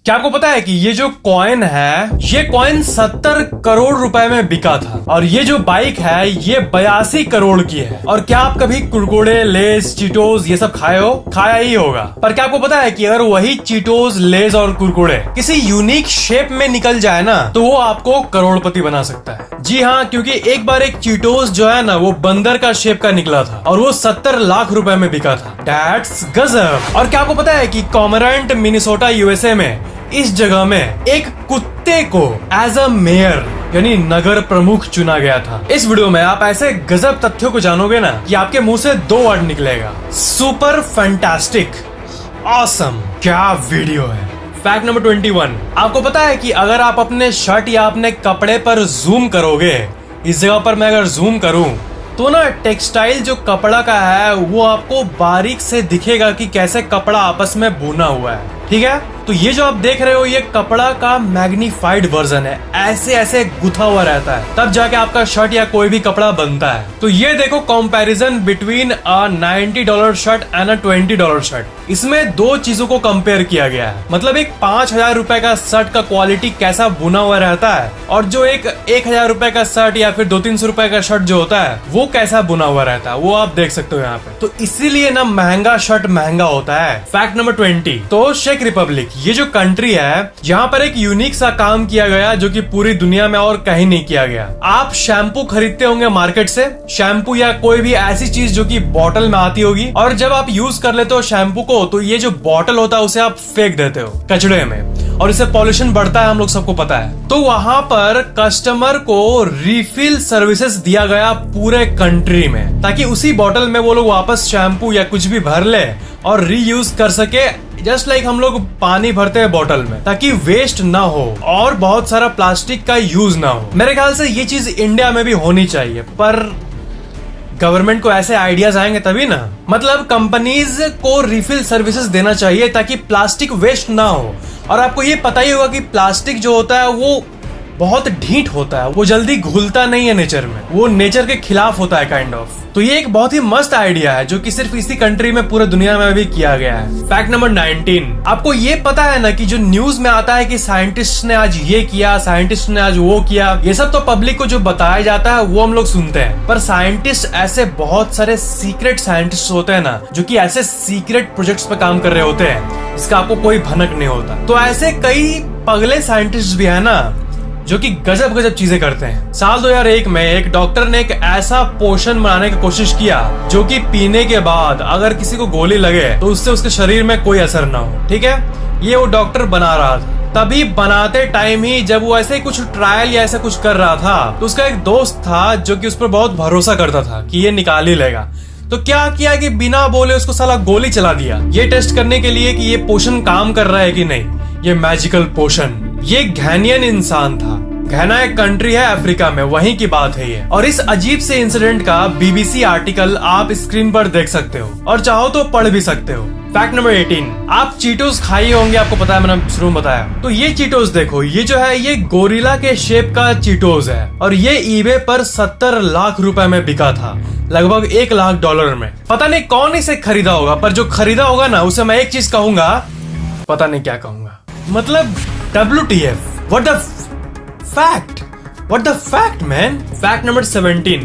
क्या आपको पता है कि ये जो कॉइन है, ये कॉइन 70 करोड़ रुपए में बिका था, और ये जो बाइक है ये 82 करोड़ की है। और क्या आप कभी कुरकुरे, लेज, चीटोस ये सब खाए हो? खाया ही होगा। पर क्या आपको पता है कि अगर वही चीटोस, लेज और कुरकुरे किसी यूनिक शेप में निकल जाए ना, तो वो आपको करोड़पति बना सकता है। जी हाँ, क्योंकि एक बार एक चीटोस जो है ना, वो बंदर का शेप का निकला था और वो 70 लाख रुपए में बिका था। That's गजब। और क्या आपको पता है कि कॉमरेंट, मिनेसोटा, यूएसए में इस जगह में एक कुत्ते को एज अ मेयर यानी नगर प्रमुख चुना गया था। इस वीडियो में आप ऐसे गजब तथ्यों को जानोगे ना कि आपके मुंह से 2 वर्ड निकलेगा, सुपर फैंटास्टिक, ऑसम। क्या वीडियो है। फैक्ट नंबर 21, आपको पता है कि अगर आप अपने शर्ट या अपने कपड़े पर जूम करोगे, इस जगह पर मैं अगर जूम करूं तो ना टेक्सटाइल जो कपड़ा का है वो आपको बारीक से दिखेगा कि कैसे कपड़ा आपस में बुना हुआ है। ठीक है, तो ये जो आप देख रहे हो ये कपड़ा का मैग्नीफाइड वर्जन है, ऐसे ऐसे गुथा हुआ रहता है, तब जाके आपका शर्ट या कोई भी कपड़ा बनता है। तो ये देखो comparison between a $90 shirt and a $20 shirt. इसमें 2 चीजों को कंपेयर किया गया है। मतलब एक 5000 रुपए का शर्ट का क्वालिटी कैसा बुना हुआ रहता है, और जो एक 1000 रुपए का शर्ट या फिर 200-300 रुपए का शर्ट जो होता है वो कैसा बुना हुआ रहता है, वो आप देख सकते हो यहाँ पे। तो इसीलिए ना महंगा शर्ट महंगा होता है। फैक्ट नंबर 20, तो चेक रिपब्लिक, ये जो कंट्री है यहाँ पर एक यूनिक सा काम किया गया जो कि पूरी दुनिया में और कहीं नहीं किया गया। आप शैम्पू खरीदते होंगे मार्केट से, शैम्पू या कोई भी ऐसी चीज जो कि बॉटल में आती होगी, और जब आप यूज कर लेते हो शैम्पू को तो ये जो बॉटल होता है उसे आप फेंक देते हो कचड़े में, और इससे पॉल्यूशन बढ़ता है, हम लोग सबको पता है। तो वहां पर कस्टमर को रिफिल सर्विसेज दिया गया पूरे कंट्री में, ताकि उसी बॉटल में वो लोग वापस शैम्पू या कुछ भी भर ले और रीयूज कर सके, जस्ट लाइक हम लोग पानी भरते हैं बॉटल में, ताकि वेस्ट ना हो और बहुत सारा प्लास्टिक का यूज ना हो। मेरे ख्याल से ये चीज इंडिया में भी होनी चाहिए, पर गवर्नमेंट को ऐसे आइडियाज आएंगे तभी ना। मतलब कंपनीज को रिफिल सर्विसेज देना चाहिए ताकि प्लास्टिक वेस्ट ना हो। और आपको ये पता ही होगा कि प्लास्टिक जो होता है वो बहुत ढीठ होता है, वो जल्दी घुलता नहीं है नेचर में, वो नेचर के खिलाफ होता है काइंड ऑफ। तो ये एक बहुत ही मस्त आइडिया है जो कि सिर्फ इसी कंट्री में पूरे दुनिया में भी किया गया है। फैक्ट नंबर 19, आपको ये पता है ना कि जो न्यूज में आता है कि साइंटिस्ट ने आज ये किया, साइंटिस्ट ने आज वो किया, ये सब तो पब्लिक को जो बताया जाता है वो हम लोग सुनते हैं। पर साइंटिस्ट ऐसे बहुत सारे सीक्रेट साइंटिस्ट होते हैं ना, जो कि ऐसे सीक्रेट प्रोजेक्ट्स पे काम कर रहे होते हैं जिसका आपको कोई भनक नहीं होता। तो ऐसे कई पगले साइंटिस्ट भी है ना जो कि गजब गजब चीजें करते हैं। साल 2001 में एक डॉक्टर ने एक ऐसा पोषण बनाने की कोशिश किया जो कि पीने के बाद अगर किसी को गोली लगे तो उससे उसके शरीर में कोई असर ना हो। ठीक है, ये वो डॉक्टर बना रहा था। तभी बनाते टाइम ही जब वो ऐसे कुछ ट्रायल या ऐसा कुछ कर रहा था, तो उसका एक दोस्त था जो कि उस पर बहुत भरोसा करता था कि ये निकाल ही लेगा। तो क्या किया कि बिना बोले उसको साला गोली चला दिया, ये टेस्ट करने के लिए कि ये पोषण काम कर रहा है कि नहीं, ये मैजिकल पोषण। ये घैनियन इंसान था। घैना एक कंट्री है अफ्रीका में, वहीं की बात है ये। और इस अजीब से इंसिडेंट का BBC आर्टिकल आप स्क्रीन पर देख सकते हो, और चाहो तो पढ़ भी सकते हो। फैक्ट नंबर 18, आप चीटोस खाए होंगे, आपको पता है, मैंने शुरू में बताया। तो ये चीटोस देखो, ये जो है ये गोरिल्ला के शेप का चीटोस है, और ये ईबे पर 70 लाख रुपए में बिका था, लगभग $1 लाख में। पता नहीं कौन इसे खरीदा होगा, पर जो खरीदा होगा ना उसे मैं एक चीज कहूंगा, पता नहीं क्या कहूंगा, मतलब WTF, what the fact man। Fact number 17,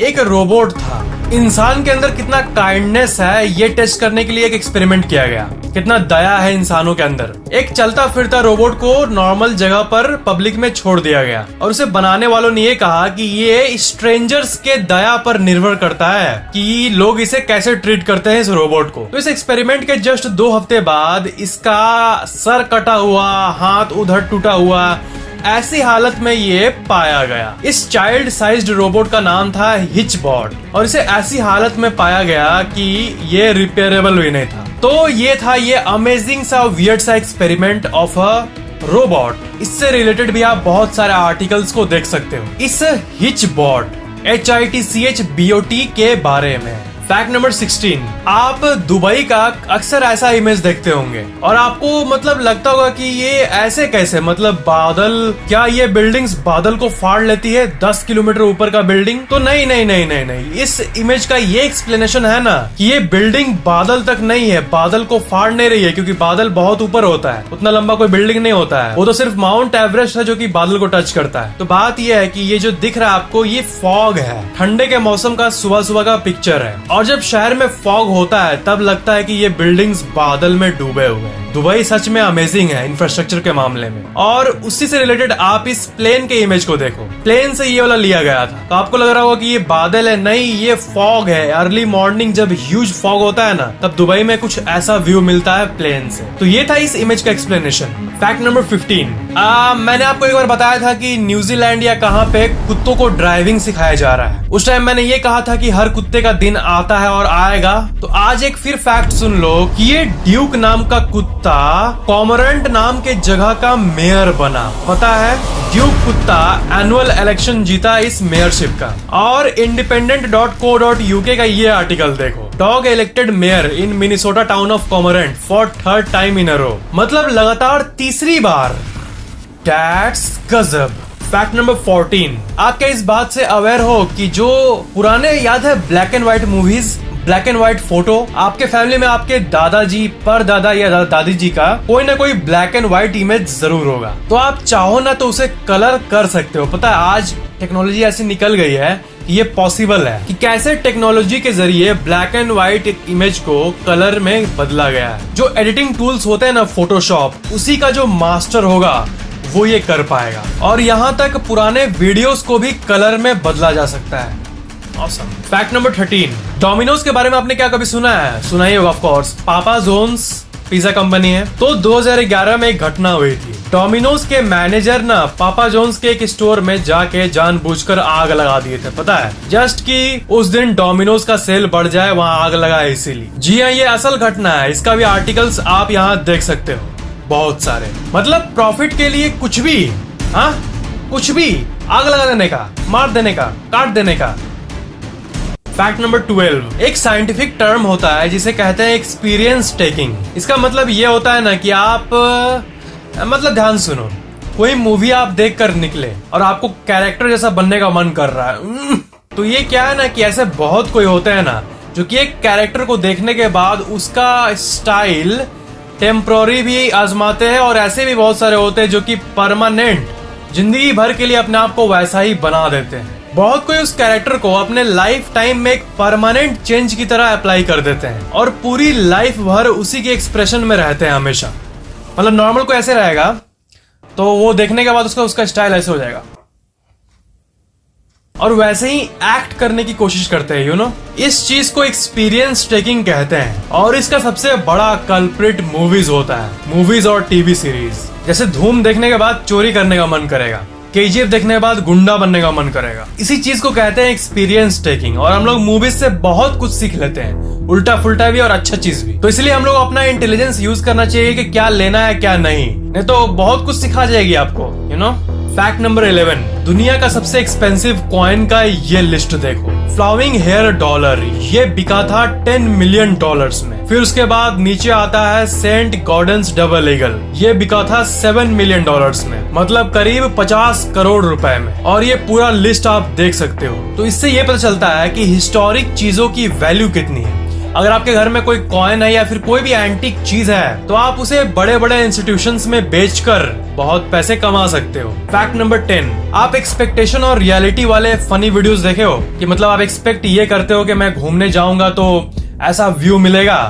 एक रोबोट था। इंसान के अंदर कितना काइंडनेस है ये टेस्ट करने के लिए एक एक्सपेरिमेंट किया गया, कितना दया है इंसानों के अंदर। एक चलता फिरता रोबोट को नॉर्मल जगह पर पब्लिक में छोड़ दिया गया, और उसे बनाने वालों ने ये कहा कि ये स्ट्रेंजर्स के दया पर निर्भर करता है कि लोग इसे कैसे ट्रीट करते हैं इस रोबोट को। तो इस एक्सपेरिमेंट के जस्ट 2 हफ्ते बाद इसका सर कटा हुआ, हाथ उधर टूटा हुआ, ऐसी हालत में ये पाया गया। इस चाइल्ड साइज्ड रोबोट का नाम था हिचबॉट, और इसे ऐसी हालत में पाया गया कि ये रिपेयरेबल भी नहीं था। तो ये था ये अमेजिंग सा वियर्ड सा एक्सपेरिमेंट ऑफ अ रोबोट। इससे रिलेटेड भी आप बहुत सारे आर्टिकल्स को देख सकते हो इस हिचबॉट HITCHBOT के बारे में। फैक्ट नंबर 16, आप दुबई का अक्सर ऐसा इमेज देखते होंगे और आपको मतलब लगता होगा कि ये ऐसे कैसे, मतलब बादल, क्या ये बिल्डिंग्स बादल को फाड़ लेती है 10 किलोमीटर ऊपर का बिल्डिंग? तो नहीं नहीं नहीं नहीं नहीं, इस इमेज का ये एक्सप्लेनेशन है ना कि ये बिल्डिंग बादल तक नहीं है, बादल को फाड़ नहीं रही है, क्योंकि बादल बहुत ऊपर होता है, उतना लंबा कोई बिल्डिंग नहीं होता है, वो तो सिर्फ माउंट एवरेस्ट है जो कि बादल को टच करता है। तो बात ये है कि ये जो दिख रहा है आपको, ये फॉग है, ठंडे के मौसम का सुबह सुबह का पिक्चर है। और जब शहर में फॉग होता है तब लगता है कि ये बिल्डिंग्स बादल में डूबे हुए हैं। दुबई सच में अमेजिंग है इंफ्रास्ट्रक्चर के मामले में। और उसी से रिलेटेड आप इस प्लेन के इमेज को देखो, प्लेन से ये वाला लिया गया था, तो आपको लग रहा होगा कि ये बादल है, नहीं ये फॉग है। अर्ली मॉर्निंग जब ह्यूज फॉग होता है ना, तब दुबई में कुछ ऐसा व्यू मिलता है प्लेन से। तो ये था इस इमेज का एक्सप्लेनेशन। फैक्ट नंबर 15, मैंने आपको एक बार बताया था कि न्यूजीलैंड या कहाँ पे कुत्तों को ड्राइविंग सिखाया जा रहा है। उस टाइम मैंने ये कहा था कि हर कुत्ते का दिन आता है और आएगा। तो आज एक फिर फैक्ट सुन लो कि ये ड्यूक नाम का कुत्ता कॉमोरेंट नाम के जगह का मेयर बना। पता है, ड्यूक कुत्ता एनुअल इलेक्शन जीता इस मेयरशिप का। और independent.co.uk का ये आर्टिकल देखो, dog elected mayor in Minnesota town of Cormorant for 3rd time in a row, मतलब लगातार तीसरी बार। दैट्स गजब। फैक्ट नंबर 14, आप क्या इस बात से अवेयर हो कि जो पुराने याद है black and white movies, black and white photo, आपके फैमिली में आपके दादाजी, परदादा या दादी जी का कोई ना कोई ब्लैक एंड व्हाइट इमेज जरूर होगा। तो आप चाहो ना तो उसे कलर कर सकते हो। पता है, आज टेक्नोलॉजी ऐसी निकल गई है कि ये पॉसिबल है कि कैसे टेक्नोलॉजी के जरिए ब्लैक एंड व्हाइट इमेज को कलर में बदला गया है। जो एडिटिंग टूल्स होते हैं ना, फोटोशॉप, उसी का जो मास्टर होगा वो ये कर पाएगा। और यहाँ तक पुराने वीडियोस को भी कलर में बदला जा सकता है। Awesome. फैक्ट नंबर 13, डोमिनोज के बारे में आपने क्या कभी सुना है? सुना ही होगा ऑफ कोर्स। पापा जोन्स पिज्जा कंपनी है। तो 2011 में एक घटना हुई थी। डोमिनोज के मैनेजर ना पापा जोन्स के एक स्टोर में जाके जानबूझकर आग लगा दिए थे। पता है, जस्ट कि उस दिन डोमिनोज का सेल बढ़ जाए, वहाँ आग लगाए इसीलिए। जी हाँ, ये असल घटना है। इसका भी आर्टिकल्स आप यहाँ देख सकते हो, बहुत सारे। मतलब प्रॉफिट के लिए कुछ भी, हाँ कुछ भी, आग लगा देने का, मार देने का, काट देने का। फैक्ट नंबर 12, एक साइंटिफिक टर्म होता है जिसे कहते हैं एक्सपीरियंस टेकिंग। इसका मतलब ये होता है ना कि आप मतलब ध्यान सुनो, कोई मूवी आप देख कर निकले और आपको कैरेक्टर जैसा बनने का मन कर रहा है। तो ये क्या है ना कि ऐसे बहुत कोई होते हैं ना जो कि एक कैरेक्टर को देखने के बाद उसका स्टाइल टेम्पोररी भी आजमाते हैं, और ऐसे भी बहुत सारे होते हैं जो कि परमानेंट जिंदगी भर के लिए अपने आप को वैसा ही बना देते हैं। बहुत कोई उस कैरेक्टर को अपने लाइफ टाइम में एक परमानेंट चेंज की तरह अप्लाई कर देते हैं और पूरी लाइफ भर उसी के एक्सप्रेशन में रहते हैं हमेशा। मतलब नॉर्मल को ऐसे रहेगा तो वो देखने के बाद उसका स्टाइल ऐसे हो जाएगा और वैसे ही एक्ट करने की कोशिश करते हैं, यू नो। इस चीज को एक्सपीरियंस टेकिंग कहते हैं और इसका सबसे बड़ा कल्प्रिट मूवीज होता है, मूवीज और टीवी सीरीज। जैसे धूम देखने के बाद चोरी करने का मन करेगा, KGF देखने के बाद गुंडा बनने का मन करेगा। इसी चीज को कहते हैं एक्सपीरियंस टेकिंग। और हम लोग मूवीज से बहुत कुछ सीख लेते हैं, उल्टा फुल्टा भी और अच्छा चीज भी। तो इसलिए हम लोग अपना इंटेलिजेंस यूज करना चाहिए कि क्या लेना है क्या नहीं तो बहुत कुछ सिखा जाएगी आपको, यू नो। फैक्ट नंबर 11, दुनिया का सबसे एक्सपेंसिव कॉइन का ये लिस्ट देखो। फ्लाविंग हेयर डॉलर, ये बिका था $10 मिलियन में। फिर उसके बाद नीचे आता है सेंट गॉर्डन्स डबल ईगल, ये बिका था $7 मिलियन में, मतलब करीब 50 करोड़ रुपए में। और ये पूरा लिस्ट आप देख सकते हो। तो इससे ये पता चलता है कि हिस्टोरिक चीजों की वैल्यू कितनी है। अगर आपके घर में कोई कॉइन है या फिर कोई भी एंटीक चीज है तो आप उसे बड़े बड़े इंस्टीट्यूशंस में बेचकर बहुत पैसे कमा सकते हो। फैक्ट नंबर 10, आप एक्सपेक्टेशन और रियलिटी वाले फनी वीडियोस देखे हो कि मतलब आप एक्सपेक्ट ये करते हो कि मैं घूमने जाऊंगा तो ऐसा व्यू मिलेगा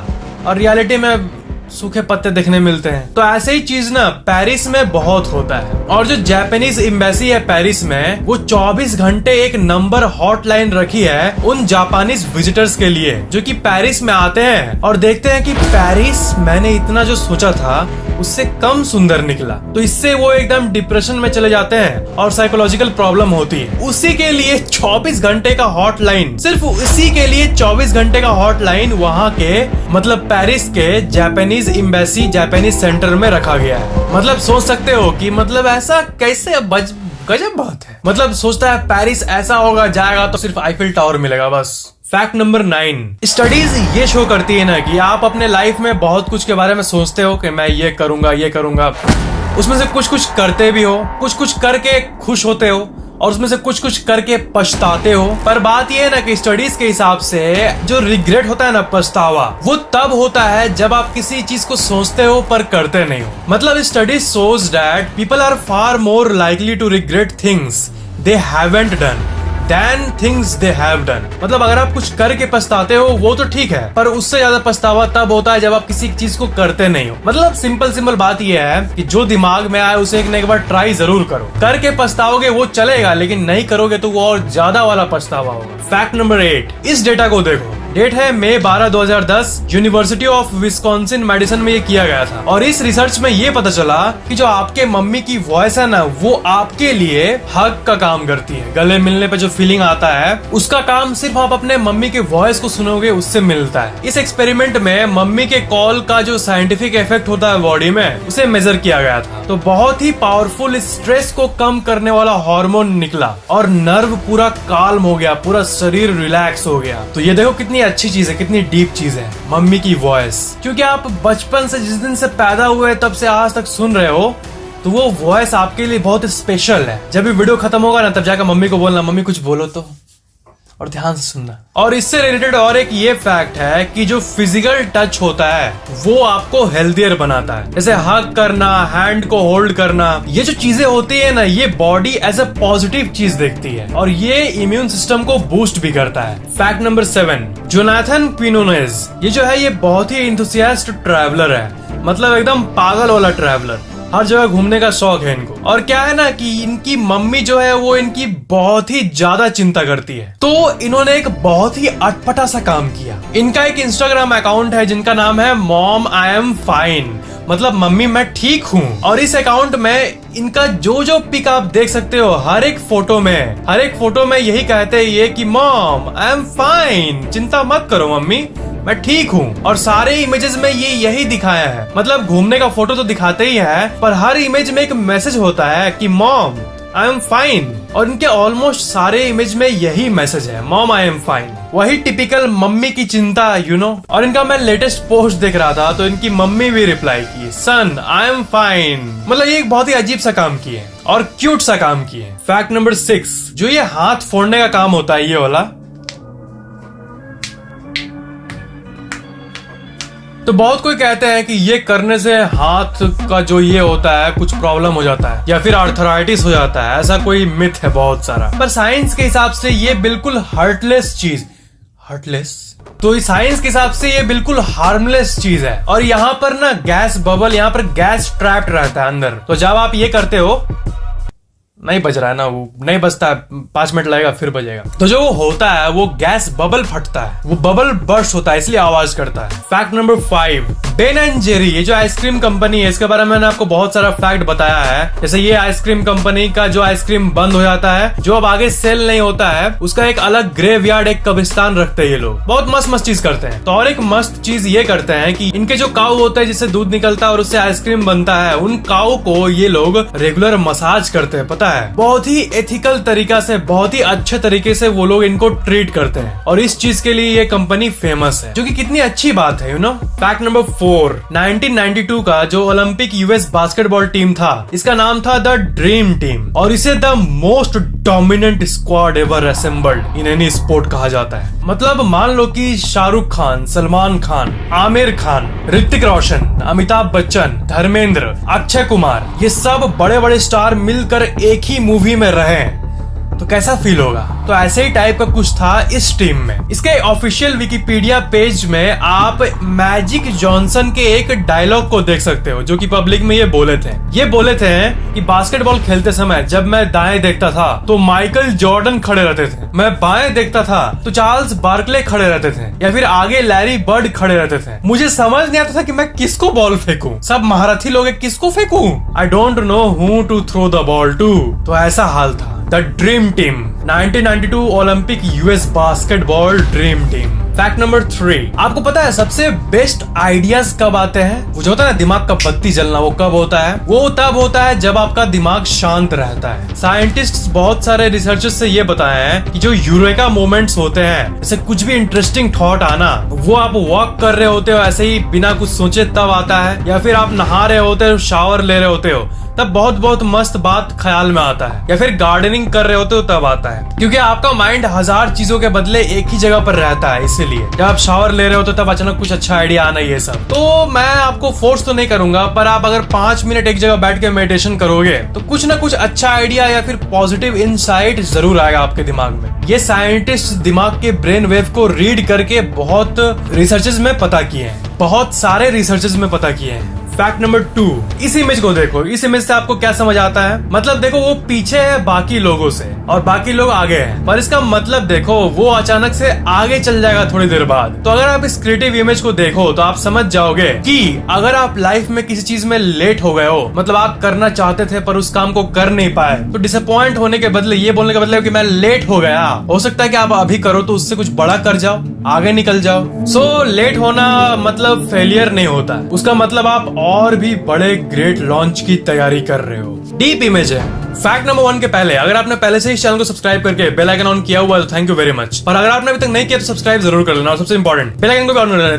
और रियलिटी में सूखे पत्ते देखने मिलते हैं। तो ऐसे ही चीज ना पेरिस में बहुत होता है। और जो जापानीज एम्बेसी है पेरिस में, वो 24 घंटे एक नंबर हॉटलाइन रखी है उन जापानीज विजिटर्स के लिए जो कि पेरिस में आते हैं और देखते हैं कि पेरिस मैंने इतना जो सोचा था उससे कम सुंदर निकला। तो इससे वो एकदम डिप्रेशन में चले जाते हैं और साइकोलॉजिकल प्रॉब्लम होती है। उसी के लिए 24 घंटे का हॉटलाइन, सिर्फ उसी के लिए 24 घंटे का हॉटलाइन वहाँ के मतलब पेरिस के जापानीज एम्बेसी जापानीज सेंटर में रखा गया है। मतलब सोच सकते हो कि मतलब ऐसा कैसे, गजब बात है। मतलब सोचता है पेरिस ऐसा होगा, जाएगा तो सिर्फ आईफिल टावर मिलेगा बस, फैक्ट नंबर 9, स्टडीज ये शो करती है ना कि आप अपने लाइफ में बहुत कुछ के बारे में सोचते हो कि मैं ये करूंगा, उसमें से कुछ कुछ करते भी हो, कुछ कुछ करके खुश होते हो और उसमें से कुछ कुछ करके पछताते हो। पर बात ये है ना कि स्टडीज के हिसाब से जो रिग्रेट होता है ना, पछतावा, वो तब होता है जब आप किसी चीज को सोचते हो पर करते नहीं हो। मतलब studies shows that people are far more likely to regret things they haven't done than things they have done. मतलब अगर आप कुछ करके पछताते हो वो तो ठीक है, पर उससे ज्यादा पछतावा तब होता है जब आप किसी चीज को करते नहीं हो। मतलब सिंपल बात ये है कि जो दिमाग में आए उसे एक बार ट्राई जरूर करो। करके पछताओगे वो चलेगा, लेकिन नहीं करोगे तो वो और ज्यादा वाला पछतावा होगा। फैक्ट नंबर 8, इस डेटा को देखो। डेट है मई 12, 2010। यूनिवर्सिटी ऑफ विस्कॉन्सिन मेडिसन में ये किया गया था और इस रिसर्च में ये पता चला कि जो आपके मम्मी की वॉइस है ना, वो आपके लिए हग का काम करती है। गले मिलने पे जो फीलिंग आता है उसका काम सिर्फ आप अपने मम्मी के वॉइस को सुनोगे उससे मिलता है। इस एक्सपेरिमेंट में मम्मी के कॉल का जो साइंटिफिक इफेक्ट होता है बॉडी में, उसे मेजर किया गया था। तो बहुत ही पावरफुल स्ट्रेस को कम करने वाला हार्मोन निकला और नर्व पूरा काल्म हो गया, पूरा शरीर रिलैक्स हो गया। तो ये देखो कितनी अच्छी चीज है, कितनी डीप चीज है मम्मी की वॉइस। क्योंकि आप बचपन से जिस दिन से पैदा हुए तब से आज तक सुन रहे हो, तो वो वॉइस आपके लिए बहुत स्पेशल है। जब भी वीडियो खत्म होगा ना, तब जाकर मम्मी को बोलना, मम्मी कुछ बोलो तो, और ध्यान से सुनना। और इससे रिलेटेड और एक ये फैक्ट है कि जो फिजिकल टच होता है वो आपको हेल्थियर बनाता है। जैसे हग करना, हैंड को होल्ड करना, ये जो चीजें होती है ना, ये बॉडी एज अ पॉजिटिव चीज देखती है और ये इम्यून सिस्टम को बूस्ट भी करता है। फैक्ट नंबर 7, जोनाथन क्विनोनेज, ये जो है ये बहुत ही इंथुसियास्ट ट्रैवलर है। मतलब एकदम पागल वाला ट्रैवलर, हर जगह घूमने का शौक है इनको। और क्या है ना कि इनकी मम्मी जो है वो इनकी बहुत ही ज्यादा चिंता करती है। तो इन्होंने एक बहुत ही अटपटा सा काम किया। इनका एक इंस्टाग्राम अकाउंट है जिनका नाम है मॉम आई एम फाइन, मतलब मम्मी मैं ठीक हूँ। और इस अकाउंट में इनका जो जो पिक आप देख सकते हो, हर एक फोटो में यही कहते हैं ये कि मॉम आई एम फाइन, चिंता मत करो मम्मी, मैं ठीक हूँ। और सारे इमेजेस में ये यही दिखाया है। मतलब घूमने का फोटो तो दिखाते ही है, पर हर इमेज में एक मैसेज होता है कि मॉम आई एम फाइन। और इनके ऑलमोस्ट सारे इमेज में यही मैसेज है, मॉम आई एम फाइन। वही टिपिकल मम्मी की चिंता, यू नो। और इनका मैं लेटेस्ट पोस्ट देख रहा था तो इनकी मम्मी भी रिप्लाई की, सन आई एम फाइन। मतलब ये एक बहुत ही अजीब सा काम किए और क्यूट सा काम किए। फैक्ट नंबर 6, जो ये हाथ फोड़ने का काम होता है, ये वाला, तो बहुत कोई कहते हैं कि ये करने से हाथ का जो ये होता है कुछ प्रॉब्लम हो जाता है या फिर आर्थराइटिस हो जाता है। ऐसा कोई मिथ है बहुत सारा, पर साइंस के हिसाब से ये बिल्कुल हार्टलेस चीज, तो साइंस के हिसाब से ये बिल्कुल हार्मलेस चीज है। और यहाँ पर ना गैस बबल, यहाँ पर गैस ट्रैप्ड रहता है अंदर। तो जब आप ये करते हो, नहीं बज रहा है ना, वो नहीं बजता है, 5 मिनट लगेगा फिर बजेगा। तो जो वो होता है वो गैस बबल फटता है, वो बबल बर्स्ट होता है, इसलिए आवाज करता है। Fact number 5, Ben and Jerry, ये जो आइसक्रीम कंपनी है, इसके बारे में मैंने आपको बहुत सारा फैक्ट बताया है। जैसे ये आइसक्रीम कंपनी का जो आइसक्रीम बंद हो जाता है, जो अब आगे सेल नहीं होता है, उसका एक अलग ग्रेवयार्ड, एक कब्रिस्तान रखते हैं ये लोग। बहुत मस्त चीज करते हैं। तो और एक मस्त चीज ये करते हैं कि इनके जो काऊ होते हैं जिससे दूध निकलता है और उससे आइसक्रीम बनता है, उन काऊ को ये लोग रेगुलर मसाज करते हैं, पता है। बहुत ही एथिकल तरीका से, बहुत ही अच्छे तरीके से वो लोग इनको ट्रीट करते हैं और इस चीज के लिए ये कंपनी फेमस है, जो कि कितनी अच्छी बात है, यू नो। फैक्ट नंबर 4, 1992 का जो ओलंपिक यूएस बास्केटबॉल टीम था, इसका नाम था द ड्रीम टीम और इसे the most dominant squad ever assembled in any sport कहा जाता है। मतलब मान लो कि शाहरुख खान, सलमान खान, आमिर खान, ऋतिक रोशन, अमिताभ बच्चन, धर्मेंद्र, अक्षय कुमार, ये सब बड़े बड़े स्टार मिलकर एक ही मूवी में रहे, तो कैसा फील होगा। तो ऐसे ही टाइप का कुछ था इस टीम में। इसके ऑफिशियल विकिपीडिया पेज में आप मैजिक जॉनसन के एक डायलॉग को देख सकते हो, जो कि पब्लिक में ये बोले थे कि बास्केटबॉल खेलते समय जब मैं दाएं देखता था तो माइकल जॉर्डन खड़े रहते थे, मैं बाएं देखता था तो चार्ल्स बार्कले खड़े रहते थे, या फिर आगे लैरी बर्ड खड़े रहते थे। मुझे समझ नहीं आता था कि मैं किसको बॉल फेंकूं, सब महारथी लोग हैं, किसको फेंकूं, I don't know who to throw the ball to. तो ऐसा हाल था the dream team, 1992 Olympic US basketball dream team. Fact number 3, आपको पता है सबसे बेस्ट आइडियाज कब आते हैं? वो जो होता है ना दिमाग का बत्ती जलना, वो कब होता है? वो तब होता है जब आपका दिमाग शांत रहता है। साइंटिस्ट्स बहुत सारे रिसर्चर्स से ये बताए हैं कि जो यूरेका मोमेंट्स होते हैं, जैसे कुछ भी इंटरेस्टिंग थॉट आना, वो आप वॉक कर रहे होते हो ऐसे ही बिना कुछ सोचे तब आता है, या फिर आप नहा रहे होते हो, शावर ले रहे होते हो, तब बहुत मस्त बात ख्याल में आता है, या फिर गार्डनिंग कर रहे होते हो तब आता है, क्योंकि आपका माइंड हजार चीजों के बदले एक ही जगह पर रहता है। इसीलिए जब आप शावर ले रहे होते हो तब अचानक कुछ अच्छा आइडिया आना, ये सब। तो मैं आपको फोर्स तो नहीं करूंगा, पर आप अगर 5 मिनट एक जगह बैठ के मेडिटेशन करोगे तो कुछ ना कुछ अच्छा आइडिया या फिर पॉजिटिव इनसाइट जरूर आएगा आपके दिमाग में। ये साइंटिस्ट दिमाग के ब्रेन वेव को रीड करके बहुत रिसर्चेस में पता किए हैं, बहुत सारे रिसर्चेस में पता किए हैं। फैक्ट नंबर 2, इस इमेज को देखो। इस इमेज से आपको क्या समझ आता है? मतलब देखो, वो पीछे है बाकी लोगों से और बाकी लोग आगे हैं, पर इसका मतलब देखो वो अचानक से आगे चल जाएगा थोड़ी देर बाद। तो अगर आप इस क्रिएटिव इमेज को देखो तो आप समझ जाओगे कि अगर आप लाइफ में किसी चीज में लेट हो गए हो, मतलब आप करना चाहते थे पर उस काम को कर नहीं पाए, तो डिसअपॉइंट होने के बदले, ये बोलने के बदले कि मैं लेट हो गया, हो सकता है कि आप अभी करो तो उससे कुछ बड़ा कर जाओ, आगे निकल जाओ। सो लेट होना मतलब फेलियर नहीं होता है, उसका मतलब आप और भी बड़े ग्रेट लॉन्च की तैयारी कर रहे हो। डीप इमेज है। फैक्ट नंबर 1 के पहले, अगर आपने पहले से इस चैनल को सब्सक्राइब करके बेल आइकन ऑन किया हुआ है तो थैंक यू वेरी मच, पर अगर आपने अभी तक नहीं किया तो सब्सक्राइब जरूर कर लेना, और सबसे इंपॉर्टेंट बेल आइकन को भी ऑन कर लेना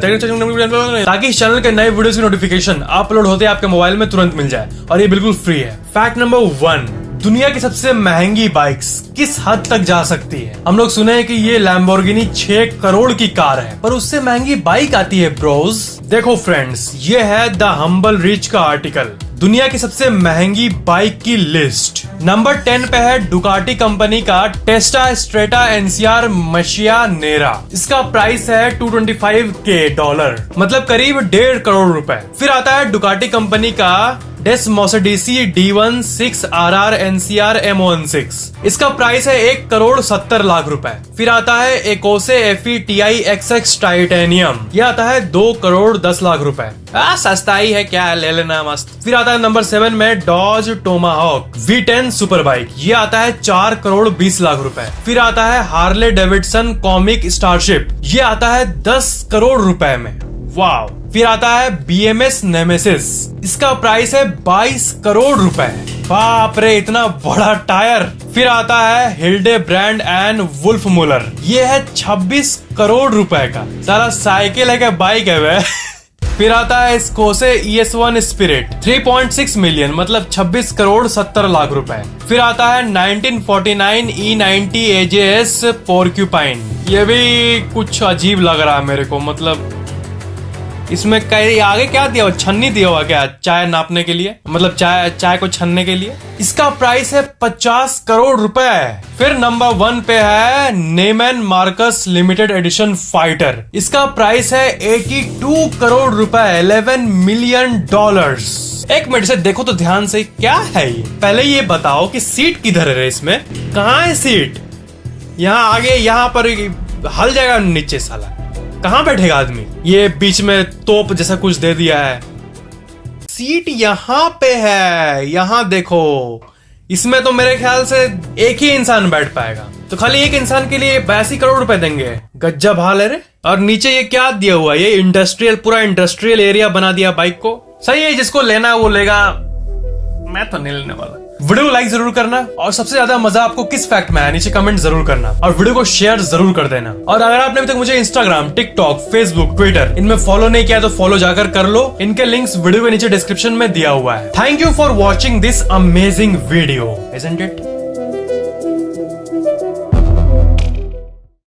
ताकि इस चैनल के नए वीडियोस की नोटिफिकेशन अपलोड होते आपके मोबाइल में तुरंत मिल जाए, और ये बिल्कुल फ्री है। फैक्ट नंबर 1, दुनिया की सबसे महंगी बाइक्स किस हद तक जा सकती है? हम लोग सुने हैं कि ये लैम्बोर्गिनी 6 करोड़ की कार है, पर उससे महंगी बाइक आती है ब्रोज। देखो फ्रेंड्स, ये है द हम्बल रिच का आर्टिकल, दुनिया की सबसे महंगी बाइक की लिस्ट। नंबर 10 पे है डुकाटी कंपनी का टेस्टा स्ट्रेटा एनसीआर मशिया नेरा। इसका प्राइस है $225K, मतलब करीब 1.5 करोड़ रुपए। फिर आता है डुकाटी कंपनी का डेस्मोसेडिसी D16RR NCR M16। इसका प्राइस है 1,70,00,000 रुपए। फिर आता है एकोसे FE TI XX टाइटेनियम, यह आता है 2,10,00,000 रुपए। सस्ता ही है, क्या ले लेना मस्त। फिर आता है नंबर 7 में Dodge Tomahawk V10 super bike, ये आता है 4,20,00,000 रुपए। फिर आता है हार्ले डेविडसन कॉमिक स्टारशिप, ये आता है 10 करोड़ रुपए में। वाव। फिर आता है BMS नेमेसिस, इसका प्राइस है 22 करोड़ रुपए। बाप रे, इतना बड़ा टायर। फिर आता है हिल्डे ब्रांड एंड वुल्फ मुलर, ये है 26 करोड़ रुपए का। सारा साइकिल है क्या बाइक है वे। फिर आता है स्कोसे ES1 स्पिरिट 3.6 मिलियन, मतलब 26 करोड़ 70,00,000 रुपए। फिर आता है 1949 E90 AJS पोर्क्यूपाइन, ये भी कुछ अजीब लग रहा है मेरे को, मतलब इसमें कहीं आगे क्या दिया हुआ, छन्नी दिया हुआ क्या, चाय नापने के लिए, मतलब चाय को छन्ने के लिए। इसका प्राइस है 50 करोड़ रुपए। फिर नंबर 1 पे है नेमैन मार्कस लिमिटेड एडिशन फाइटर, इसका प्राइस है 82 करोड़ रुपए, $11 मिलियन। एक मिनट से देखो तो ध्यान से, क्या है ये? पहले ये बताओ कि सीट किधर है इसमें, कहाँ है सीट? यहाँ आगे, यहाँ पर हल जाएगा नीचे, साला कहाँ बैठेगा आदमी? ये बीच में तोप जैसा कुछ दे दिया है। सीट यहाँ पे है, यहाँ देखो। इसमें तो मेरे ख्याल से एक ही इंसान बैठ पाएगा, तो खाली एक इंसान के लिए 82 करोड़ रुपए देंगे, गज्जब हाल है रे। और नीचे ये क्या दिया हुआ है? ये इंडस्ट्रियल, पूरा इंडस्ट्रियल एरिया बना दिया बाइक को। सही है, जिसको लेना है वो लेगा, मैं तो नहीं लेने वाला। वीडियो को लाइक जरूर करना, और सबसे ज्यादा मजा आपको किस फैक्ट में आया नीचे कमेंट जरूर करना, और वीडियो को शेयर जरूर कर देना। और अगर आपने अभी तक मुझे इंस्टाग्राम, टिकटॉक, फेसबुक, ट्विटर इनमें फॉलो नहीं किया तो फॉलो जाकर कर लो, इनके लिंक्स वीडियो के नीचे डिस्क्रिप्शन में दिया हुआ है। Thank you for watching this amazing video, isn't it?